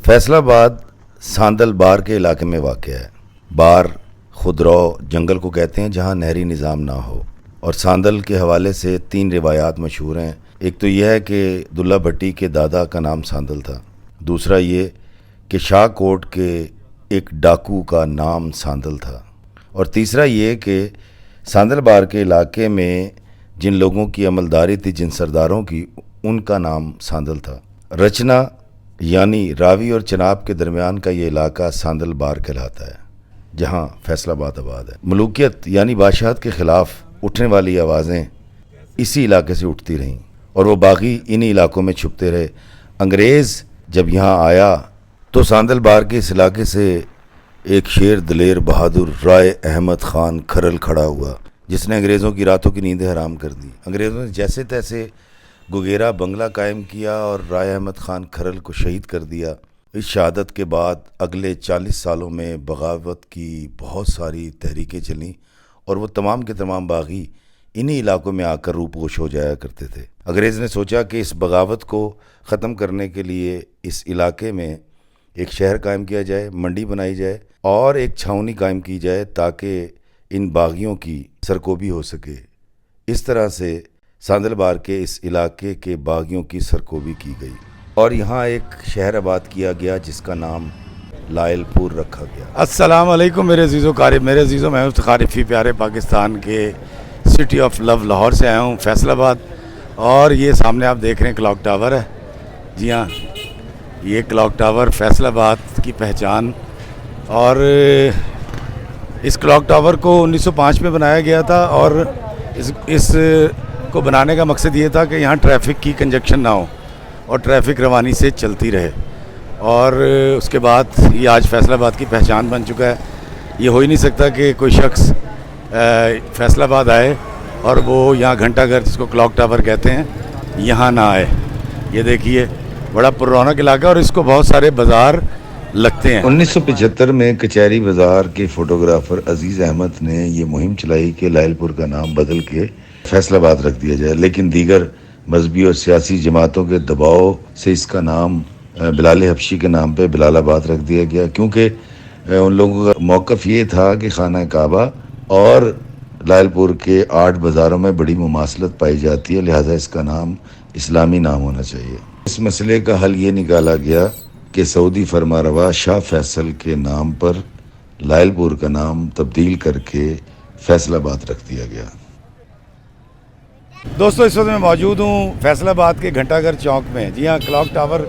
फैसलाबाद सांदल बार के इलाके में वाक़ है। बार खुदरौ जंगल को कहते हैं जहाँ नहरी निज़ाम ना हो। और सांदल के हवाले से 3 रिवायात मशहूर हैं। एक तो यह है कि दुल्ला भट्टी के दादा का नाम सांदल था। दूसरा ये कि शाहकोट के एक डाकू का नाम सांदल था। और तीसरा ये कि सांदल बार के इलाके में जिन लोगों की अमलदारी थी, जिन सरदारों की, उनका नाम सांदल था। रचना यानी रावी और चनाब के दरमियान का ये इलाका सांदल बार कहलाता है, जहाँ फैसलाबाद आबाद है। मलूकियत यानी बादशाहत के ख़िलाफ़ उठने वाली आवाज़ें इसी इलाके से उठती रहीं और वो बागी इन्हीं इलाकों में छुपते रहे। अंग्रेज़ जब यहाँ आया तो सांदल बार के इस इलाके से एक शेर दिलेर बहादुर राय अहमद ख़ान खरल खड़ा हुआ, जिसने अंग्रेज़ों की रातों की नींदें हराम कर दी। अंग्रेज़ों ने जैसे तैसे गुगेरा बंगला कायम किया और राय अहमद ख़ान खरल को शहीद कर दिया। इस शहादत के बाद अगले 40 सालों में बगावत की बहुत सारी तहरीकें चलीं और वो तमाम के तमाम बागी इन्हीं इलाकों में आकर रूपोश हो जाया करते थे। अंग्रेज़ ने सोचा कि इस बगावत को ख़त्म करने के लिए इस इलाके में एक शहर कायम किया जाए, मंडी बनाई जाए और एक छावनी कायम की जाए ताकि इन बागियों की सरकोबी हो सके। इस तरह से सांदल बार के इस इलाके के बागियों की सरकोबी की गई और यहाँ एक शहर आबाद किया गया जिसका नाम लायलपुर रखा गया। अस्सलाम वालेकुम मेरे अज़ीज़ो क़ारिब, मेरे अज़ीज़ो, मैं क़ारिफ़ी प्यारे पाकिस्तान के सिटी ऑफ लव लाहौर से आया हूँ, फैसलाबाद। और ये सामने आप देख रहे हैं क्लॉक टावर है। जी हाँ, ये क्लॉक टावर फैसलाबाद की पहचान। और इस क्लॉक टावर को 1905 में बनाया गया था और इस को बनाने का मकसद ये था कि यहाँ ट्रैफिक की कंजक्शन ना हो और ट्रैफिक रवानी से चलती रहे। और उसके बाद ये आज फैसलाबाद की पहचान बन चुका है। ये हो ही नहीं सकता कि कोई शख्स फैसलाबाद आए और वो यहाँ घंटाघर, जिसको क्लॉक टावर कहते हैं, यहाँ ना आए। ये देखिए, बड़ा पुररौनक इलाका और इसको बहुत सारे बाज़ार लगते हैं। 1975 में कचहरी बाज़ार के फ़ोटोग्राफ़र अजीज़ अहमद ने ये मुहिम चलाई कि लायलपुर का नाम बदल के फैसलाबाद रख दिया जाए, लेकिन दीगर मजहबी और सियासी जमातों के दबाव से इसका नाम बिलाल हबशी के नाम पे बिलालाबाद रख दिया गया, क्योंकि उन लोगों का मौक़िफ़ ये था कि खाना काबा और लायलपुर के 8 बाज़ारों में बड़ी मुमासलत पाई जाती है, लिहाजा इसका नाम इस्लामी नाम होना चाहिए। इस मसले का हल ये निकाला गया कि सऊदी फरमारवा शाह फैसल के नाम पर लायलपुर का नाम तब्दील करके फैसलाबाद रख दिया गया। दोस्तों, इस वक्त मैं मौजूद हूँ फैसलाबाद के घंटाघर चौक में। जी हाँ, क्लॉक टावर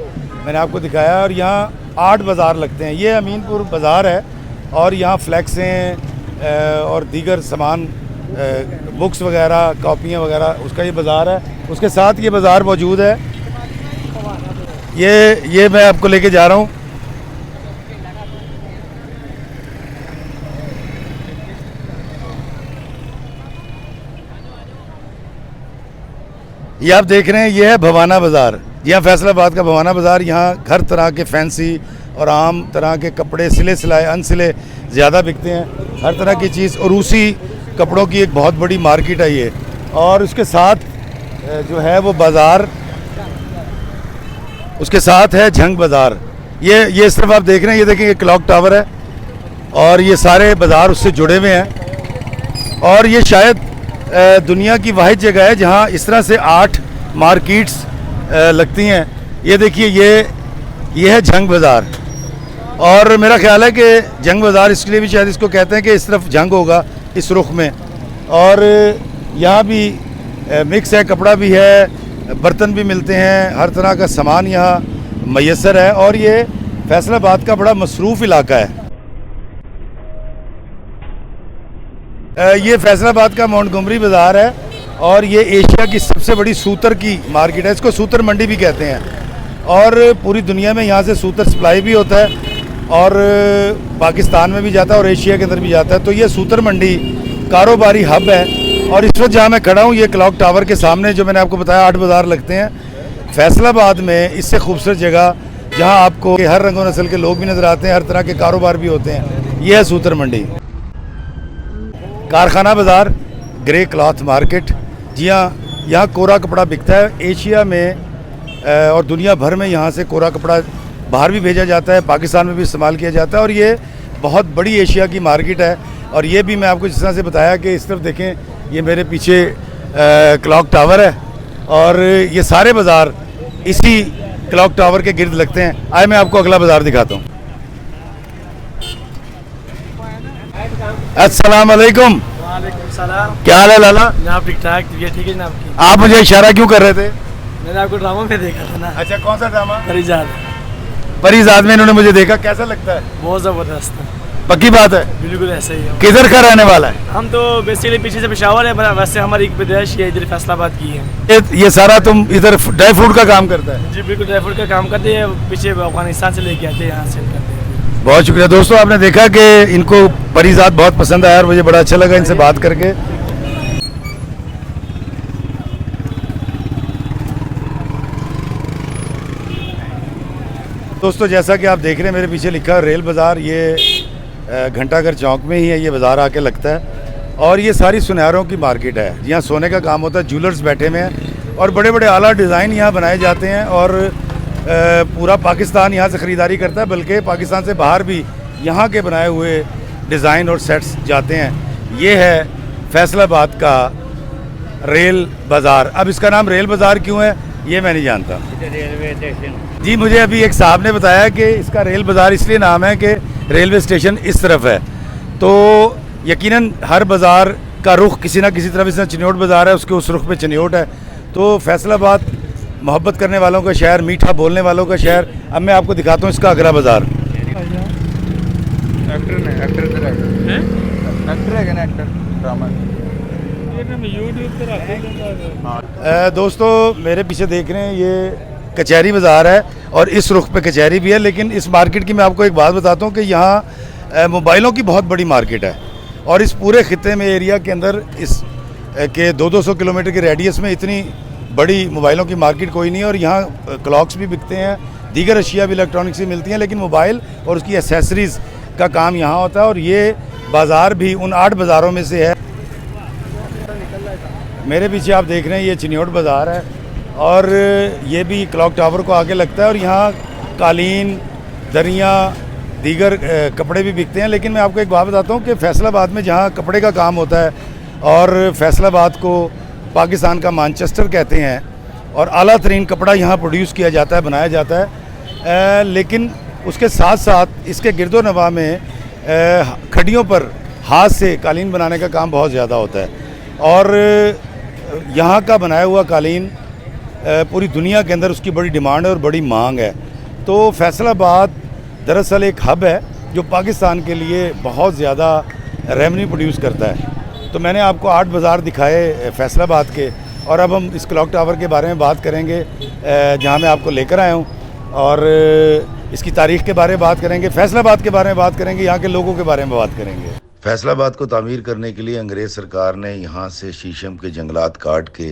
मैंने आपको दिखाया और यहाँ 8 बाज़ार लगते हैं। ये अमीनपुर बाज़ार है और यहाँ फ्लैक्स हैं और दीगर सामान, बुक्स वगैरह, कॉपियाँ वगैरह, उसका ये बाज़ार है। उसके साथ ये बाज़ार मौजूद है। ये मैं आपको लेके जा रहा हूँ। ये आप देख रहे हैं, ये है भवाना बाज़ार। यहाँ फैसलाबाद का भवाना बाज़ार। यहाँ हर तरह के फैंसी और आम तरह के कपड़े, सिले सिलाए अनसिले ज़्यादा बिकते हैं, हर तरह की चीज़। और रूसी कपड़ों की एक बहुत बड़ी मार्केट है ये। और उसके साथ जो है वो बाज़ार, उसके साथ है झंग बाज़ार। ये इस तरफ आप देख रहे हैं, ये देखेंगे क्लॉक टावर है और ये सारे बाज़ार उससे जुड़े हुए हैं। और ये शायद दुनिया की वाहिद जगह है जहाँ इस तरह से 8 मार्केट्स लगती हैं। ये देखिए, ये है झंग बाज़ार। और मेरा ख्याल है कि झंग बाज़ार इसलिए भी शायद इसको कहते हैं कि इस तरफ झंग होगा, इस रुख में। और यहाँ भी मिक्स है, कपड़ा भी है, बर्तन भी मिलते हैं, हर तरह का सामान यहाँ मैसर है। और ये फैसलाबाद का बड़ा मसरूफ़ इलाका है। ये फैसलाबाद का मोंटगोमरी बाज़ार है और ये एशिया की सबसे बड़ी सूतर की मार्केट है। इसको सूतर मंडी भी कहते हैं। और पूरी दुनिया में यहाँ से सूतर सप्लाई भी होता है और पाकिस्तान में भी जाता है और एशिया के अंदर भी जाता है। तो ये सूतर मंडी कारोबारी हब है। और इस वक्त जहाँ मैं खड़ा हूँ, ये क्लॉक टावर के सामने, जो मैंने आपको बताया 8 बाज़ार लगते हैं फैसलाबाद में। इससे खूबसूरत जगह जहाँ आपको हर रंग व नस्ल के लोग भी नज़र आते हैं, हर तरह के कारोबार भी होते हैं। ये है सूतर मंडी। कारखाना बाज़ार, ग्रे क्लॉथ मार्केट। जी हाँ, यहाँ कोरा कपड़ा बिकता है। एशिया में और दुनिया भर में यहाँ से कोरा कपड़ा बाहर भी भेजा जाता है, पाकिस्तान में भी इस्तेमाल किया जाता है और ये बहुत बड़ी एशिया की मार्केट है। और ये भी मैं आपको जिस तरह से बताया कि इस तरफ देखें, ये मेरे पीछे क्लॉक टावर है और ये सारे बाज़ार इसी क्लॉक टावर के गिर्द लगते हैं। आए मैं आपको अगला बाज़ार दिखाता हूँ। अस्सलाम वालेकुम। वालेकुम सलाम। क्या हाल है लाला? जनाब ठीक ठाक, तबीयत ठीक है जनाब की? आप मुझे इशारा क्यों कर रहे थे? मैंने आपको ड्रामा में देखा था ना। अच्छा, कौन सा ड्रामा? परिजात। परिजात में इन्होंने मुझे देखा, कैसा लगता है? बहुत ज़बरदस्त है। पक्की बात है? बिल्कुल ऐसा ही है। किधर का रहने वाला है? हम तो बेसिकली पीछे से पेशावर है, वैसे हमारी पैदाइश ये इधर फैसलाबाद की है। ये सारा तुम इधर ड्राई फ्रूट का काम करता है? जी बिल्कुल, ड्राई फ्रूट का काम करते हैं, पीछे अफगानिस्तान से लेके आते हैं, यहाँ सेल करते हैं। बहुत शुक्रिया दोस्तों, आपने देखा कि इनको परिजात बहुत पसंद आया और मुझे बड़ा अच्छा लगा इनसे बात करके। दोस्तों जैसा कि आप देख रहे हैं मेरे पीछे लिखा है रेल बाज़ार, ये घंटाघर चौक में ही है, ये बाज़ार आके लगता है और ये सारी सुनहरों की मार्केट है। यहाँ सोने का काम होता है, ज्वेलर्स बैठे हुए हैं और बड़े बड़े आला डिज़ाइन यहाँ बनाए जाते हैं और पूरा पाकिस्तान यहाँ से ख़रीदारी करता है, बल्कि पाकिस्तान से बाहर भी यहाँ के बनाए हुए डिज़ाइन और सेट्स जाते हैं। ये है फैसलाबाद का रेल बाज़ार। अब इसका नाम रेल बाज़ार क्यों है ये मैं नहीं जानता। Railway station. जी मुझे अभी एक साहब ने बताया कि इसका रेल बाज़ार इसलिए नाम है कि रेलवे स्टेशन इस तरफ है, तो यकीनन हर बाज़ार का रुख किसी ना किसी तरफ, इस चिन्योट बाज़ार है उसके उस रुख पे चिन्योट है। तो फैसलाबाद मोहब्बत करने वालों का शहर, मीठा बोलने वालों का शहर। अब मैं आपको दिखाता हूँ इसका अगला बाज़ार। दोस्तों मेरे पीछे देख रहे हैं ये कचहरी बाज़ार है और इस रुख पे कचहरी भी है, लेकिन इस मार्केट की मैं आपको एक बात बताता हूँ कि यहाँ मोबाइलों की बहुत बड़ी मार्केट है और इस पूरे खित्ते में एरिया के अंदर इस के 200 किलोमीटर के रेडियस में इतनी बड़ी मोबाइलों की मार्केट कोई नहीं है। और यहाँ क्लॉक्स भी बिकते हैं, दीगर अशिया भी इलेक्ट्रॉनिक्स भी मिलती हैं, लेकिन मोबाइल और उसकी एसेसरीज़ का काम यहाँ होता है और ये बाज़ार भी उन 8 बाज़ारों में से है। मेरे पीछे आप देख रहे हैं ये चिन्योट बाज़ार है और ये भी क्लॉक टावर को आगे लगता है और यहाँ कालीन, दरियाँ, दीगर कपड़े भी बिकते हैं। लेकिन मैं आपको एक बात बताता हूँ कि फैसलाबाद में जहाँ कपड़े का काम होता है और फैसलाबाद को पाकिस्तान का मानचेस्टर कहते हैं और आला तरीन कपड़ा यहाँ प्रोड्यूस किया जाता है, बनाया जाता है, लेकिन उसके साथ साथ इसके गिरदो नवा में खड्डियों पर हाथ से कालीन बनाने का काम बहुत ज़्यादा होता है और यहाँ का बनाया हुआ कालीन पूरी दुनिया के अंदर उसकी बड़ी डिमांड है और बड़ी मांग है। तो फैसलाबाद दरअसल एक हब है जो पाकिस्तान के लिए बहुत ज़्यादा रेवेन्यू प्रोड्यूस करता है। तो मैंने आपको 8 बाज़ार दिखाए फैसलाबाद के और अब हम इस क्लॉक टावर के बारे में बात करेंगे जहाँ मैं आपको लेकर आया हूँ और इसकी तारीख़ के बारे में बात करेंगे, फैसलाबाद के बारे में बात करेंगे, यहाँ के लोगों के बारे में बात करेंगे। फैसलाबाद को तामीर करने के लिए अंग्रेज़ सरकार ने यहाँ से शीशम के जंगलात काट के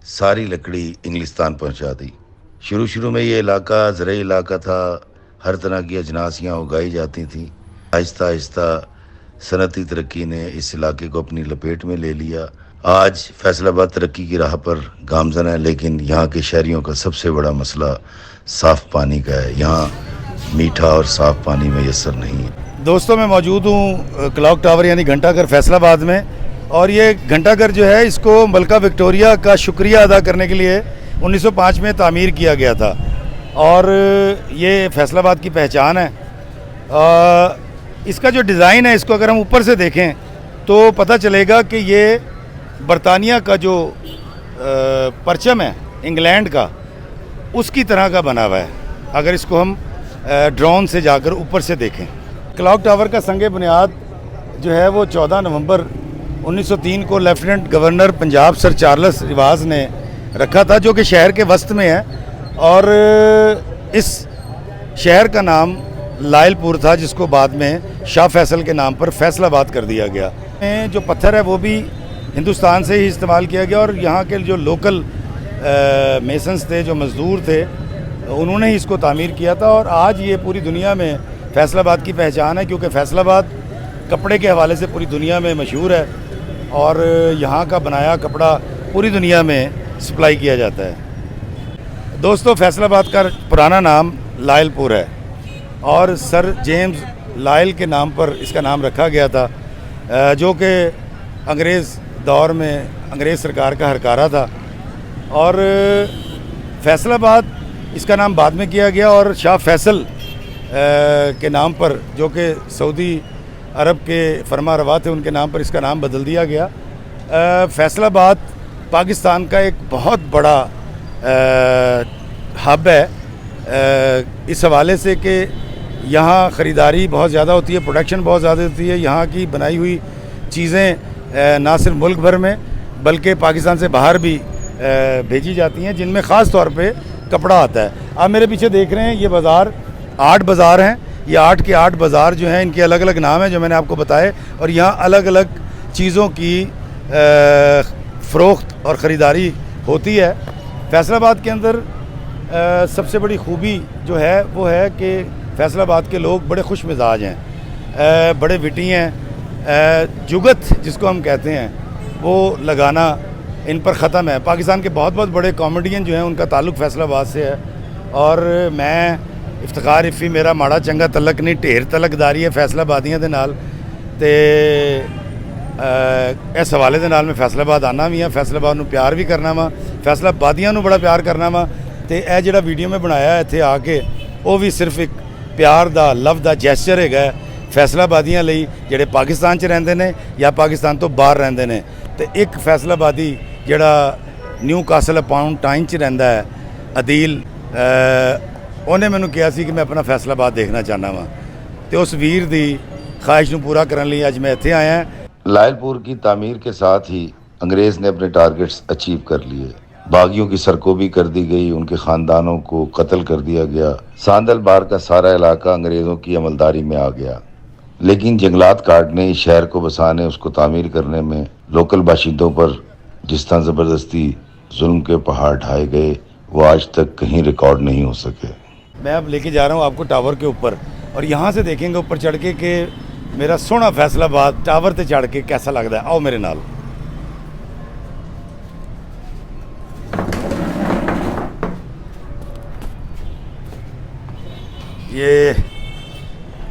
सारी लकड़ी इंग्लिस्तान पहुँचा दी। शुरू में ये इलाका ज़राई इलाका था, हर तरह की अजनास यहाँ उगाई जाती थी। आहिस्ता आहिस्ता सनती तरक्की ने इस इलाके को अपनी लपेट में ले लिया। आज फैसलाबाद तरक्की की राह पर गामज़न है, लेकिन यहाँ के शहरियों का सबसे बड़ा मसला साफ़ पानी का है। यहाँ मीठा और साफ़ पानी मैसर नहीं है। दोस्तों मैं मौजूद हूँ क्लॉक टावर यानी घंटाघर फैसलाबाद में और ये घंटाघर जो है इसको मलका विक्टोरिया का शुक्रिया अदा करने के लिए 1905 में तामीर किया गया था और ये फैसलाबाद की पहचान है। इसका जो डिज़ाइन है इसको अगर हम ऊपर से देखें तो पता चलेगा कि ये बरतानिया का जो परचम है इंग्लैंड का, उसकी तरह का बना हुआ है अगर इसको हम ड्रोन से जाकर ऊपर से देखें। क्लॉक टावर का संग बुनियाद जो है वो 14 नवंबर 1903 को lieutenant governor Punjab sir Charles रिवाज ने रखा था, जो कि शहर के वस्त में है और इस शहर का नाम लायलपुर था, जिसको बाद में शाह फैसल के नाम पर फैसलाबाद कर दिया गया। जो पत्थर है वो भी हिंदुस्तान से ही इस्तेमाल किया गया और यहाँ के जो लोकल मेसन्स थे, जो मज़दूर थे, उन्होंने ही इसको तामीर किया था और आज ये पूरी दुनिया में फैसलाबाद की पहचान है, क्योंकि फैसलाबाद कपड़े के हवाले से पूरी दुनिया में मशहूर है और यहाँ का बनाया कपड़ा पूरी दुनिया में सप्लाई किया जाता है। दोस्तों फैसलाबाद का पुराना नाम लायलपुर है। और सर जेम्स लायल के नाम पर इसका नाम रखा गया था, जो कि अंग्रेज़ दौर में अंग्रेज़ सरकार का हरकारा था। और फैसलाबाद इसका नाम बाद में किया गया और शाह फैसल के नाम पर, जो कि सऊदी अरब के फरमा रवा थे, उनके नाम पर इसका नाम बदल दिया गया। फैसलाबाद पाकिस्तान का एक बहुत बड़ा हब है इस हवाले से कि यहाँ ख़रीदारी बहुत ज़्यादा होती है, प्रोडक्शन बहुत ज़्यादा होती है। यहाँ की बनाई हुई चीज़ें ना सिर्फ मुल्क भर में बल्कि पाकिस्तान से बाहर भी भेजी जाती हैं, जिनमें ख़ास तौर पे कपड़ा आता है। आप मेरे पीछे देख रहे हैं, ये बाज़ार 8 बाज़ार हैं। ये 8 के 8 बाज़ार जो हैं, इनके अलग अलग नाम हैं जो मैंने आपको बताए, और यहाँ अलग अलग चीज़ों की फ़रोख्त और ख़रीदारी होती है। फैसलाबाद के अंदर सबसे बड़ी खूबी जो है वो है कि फैसलाबाद के लोग बड़े खुश मिजाज हैं, बड़े विटी हैं। जुगत जिसको हम कहते हैं वो लगाना इन पर ख़त्म है। पाकिस्तान के बहुत बहुत बड़े कॉमेडियन जो हैं उनका ताल्लुक़ फैसलाबाद से है, और मैं इफ्तिखार इफ़ी मेरा माड़ा चंगा तलक नहीं, ढेर तलकदारी है फैसलाबादियों के नाल। ते इस हवाले के नाल मैं फैसलाबाद आना भी हाँ, फैसलाबाद नूं प्यार भी करना वा, फैसलाबादियों नूं बड़ा प्यार करना वा। तो यह जिहड़ा वीडियो मैं बनाया इत्थे आके, वो भी सिर्फ एक प्यार दा लव दा जैस्चर हैगा फैसलाबादियों लई, जिहड़े पाकिस्तान च रहिंदे ने या पाकिस्तान तो बाहर रहिंदे ने। तो एक फैसलाबादी जिहड़ा न्यू कासल अपॉन टाइन च रहिंदा है, अदील, उन्हें मैनूं कहा सी कि मैं अपना फैसलाबाद देखना चाहना वा, तो उस वीर दी ख्वाहिश नूं पूरा करने लई अज मैं इत्थे आया। लायलपुर की तामीर के साथ ही अंग्रेज़ ने अपने टारगेट्स अचीव कर लिए। बागियों की सरकोबी कर दी गई, उनके ख़ानदानों को कत्ल कर दिया गया। सांदल बार का सारा इलाका अंग्रेज़ों की अमलदारी में आ गया, लेकिन जंगलात काटने, इस शहर को बसाने, उसको तामीर करने में लोकल बाशिंदों पर जिस तरह ज़बरदस्ती जुल्म के पहाड़ ढाए गए, वो आज तक कहीं रिकॉर्ड नहीं हो सके। मैं अब लेके जा रहा हूँ आपको टावर के ऊपर, और यहाँ से देखेंगे ऊपर चढ़ के कि मेरा सोहना फैसलाबाद टावर ते चढ़ के कैसा लगता है। आओ मेरे नाल। ये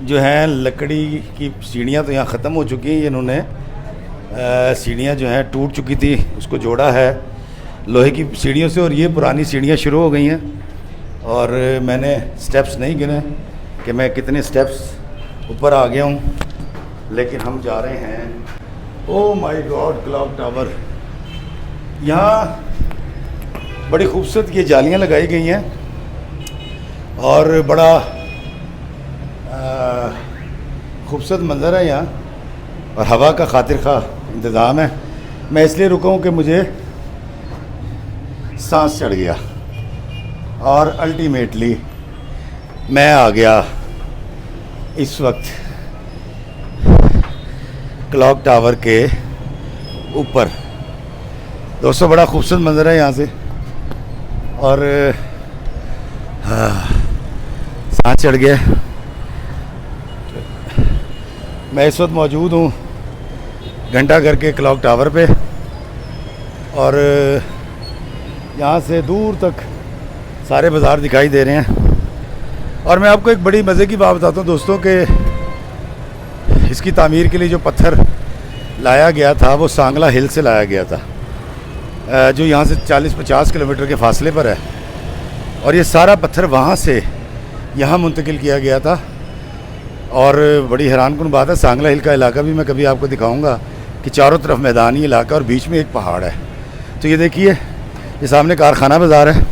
जो हैं लकड़ी की सीढ़ियाँ तो यहाँ ख़त्म हो चुकी हैं, इन्होंने सीढ़ियाँ जो हैं टूट चुकी थी, उसको जोड़ा है लोहे की सीढ़ियों से, और ये पुरानी सीढ़ियाँ शुरू हो गई हैं। और मैंने स्टेप्स नहीं गिने कि मैं कितने स्टेप्स ऊपर आ गया हूँ, लेकिन हम जा रहे हैं। Oh my God, clock tower. यहाँ बड़ी खूबसूरत ये जालियाँ लगाई गई हैं और बड़ा खूबसूरत मंज़र है यहाँ, और हवा का खातिर खा इंतज़ाम है। मैं इसलिए रुका हूँ कि मुझे सांस चढ़ गया, और अल्टीमेटली मैं आ गया इस वक्त क्लॉक टावर के ऊपर। दोस्तों बड़ा खूबसूरत मंज़र है यहाँ से, और सांस चढ़ गया। मैं इस वक्त मौजूद हूँ घंटा घर के क्लॉक टावर पे, और यहाँ से दूर तक सारे बाज़ार दिखाई दे रहे हैं। और मैं आपको एक बड़ी मज़े की बात बताता हूँ दोस्तों, कि इसकी तामीर के लिए जो पत्थर लाया गया था वो सांगला हिल से लाया गया था, जो यहाँ से 40-50 किलोमीटर के फासले पर है, और ये सारा पत्थर वहाँ से यहाँ मुंतकिल किया गया था। और बड़ी हैरानकुन बात है, सांगला हिल का इलाका भी मैं कभी आपको दिखाऊंगा कि चारों तरफ मैदानी इलाका और बीच में एक पहाड़ है। तो ये देखिए, ये सामने कारखाना बाज़ार है,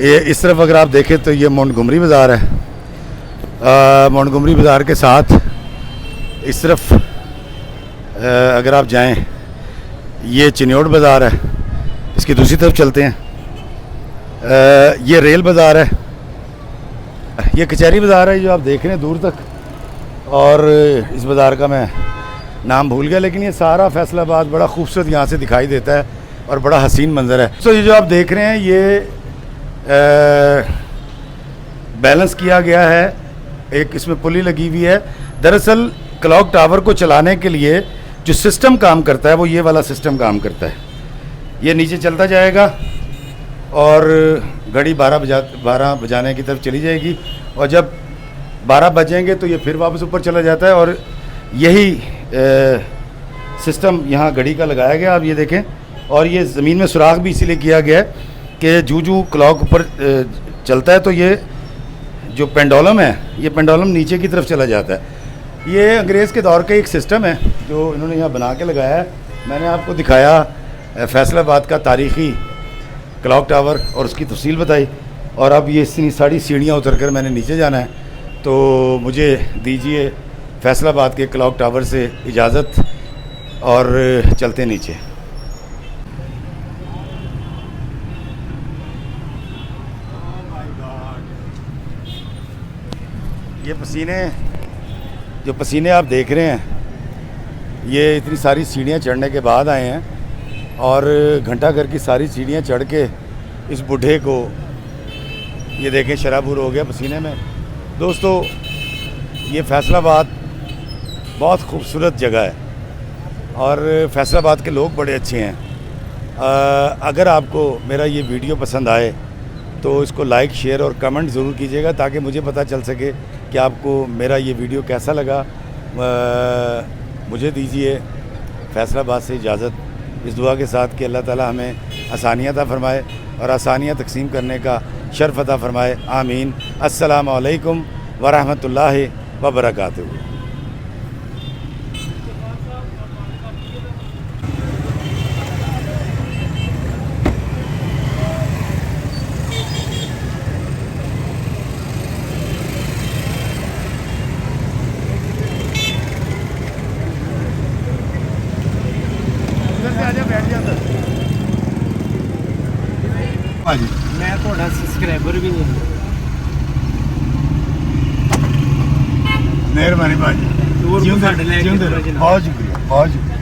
ये इस तरफ अगर आप देखें तो ये मोंटगोमरी बाज़ार है। मोंटगोमरी बाज़ार के साथ इस तरफ अगर आप जाएं, ये चिन्योट बाज़ार है। इसकी दूसरी तरफ चलते हैं, ये रेल बाज़ार है, ये कचहरी बाज़ार है जो आप देख रहे हैं दूर तक, और इस बाज़ार का मैं नाम भूल गया, लेकिन ये सारा फैसलाबाद बड़ा खूबसूरत यहाँ से दिखाई देता है और बड़ा हसीन मंज़र है। तो ये जो आप देख रहे हैं ये बैलेंस किया गया है, एक इसमें पुली लगी हुई है। दरअसल क्लॉक टावर को चलाने के लिए जो सिस्टम काम करता है वो ये वाला सिस्टम काम करता है। ये नीचे चलता जाएगा और घड़ी 12 बजाने की तरफ चली जाएगी, और जब 12 बजेंगे तो ये फिर वापस ऊपर चला जाता है। और यही सिस्टम यहाँ घड़ी का लगाया गया, आप ये देखें। और ये ज़मीन में सुराख भी इसीलिए किया गया है कि जू क्लॉक ऊपर चलता है तो ये जो पेंडुलम है, ये पेंडुलम नीचे की तरफ चला जाता है। ये अंग्रेज़ के दौर का एक सिस्टम है जो इन्होंने यहाँ बना के लगाया है। मैंने आपको दिखाया फैसलाबाद का तारीख़ी क्लॉक टावर और उसकी तफसील बताई। और अब ये इतनी सारी सीढ़ियाँ उतर कर मैंने नीचे जाना है, तो मुझे दीजिए फैसलाबाद के क्लॉक टावर से इजाज़त और चलते नीचे। ये पसीने आप देख रहे हैं, ये इतनी सारी सीढ़ियाँ चढ़ने के बाद आए हैं। और घंटा घर की सारी सीढ़ियाँ चढ़ के इस बूढ़े को ये देखें शराबूर हो गया पसीने में। दोस्तों, ये फैसलाबाद बहुत खूबसूरत जगह है और फैसलाबाद के लोग बड़े अच्छे हैं। अगर आपको मेरा ये वीडियो पसंद आए तो इसको लाइक, शेयर और कमेंट ज़रूर कीजिएगा ताकि मुझे पता चल सके कि आपको मेरा ये वीडियो कैसा लगा। मुझे दीजिए फैसलाबाद से इजाज़त, इस दुआ के साथ कि अल्लाह ताला हमें आसानियाँ अता फ़रमाए और आसानियाँ तकसीम करने का शर्फ़ अता फ़रमाए। आमीन। अस्सलामु अलैकुम व रहमतुल्लाहि व बरकातुहू। मैं थोड़ा सब्सक्राइबर भी नहीं। मेहरबानी भाजी, दूर को साढ़े ले के बहुत शुक्रिया, बहुत शुक्रिया।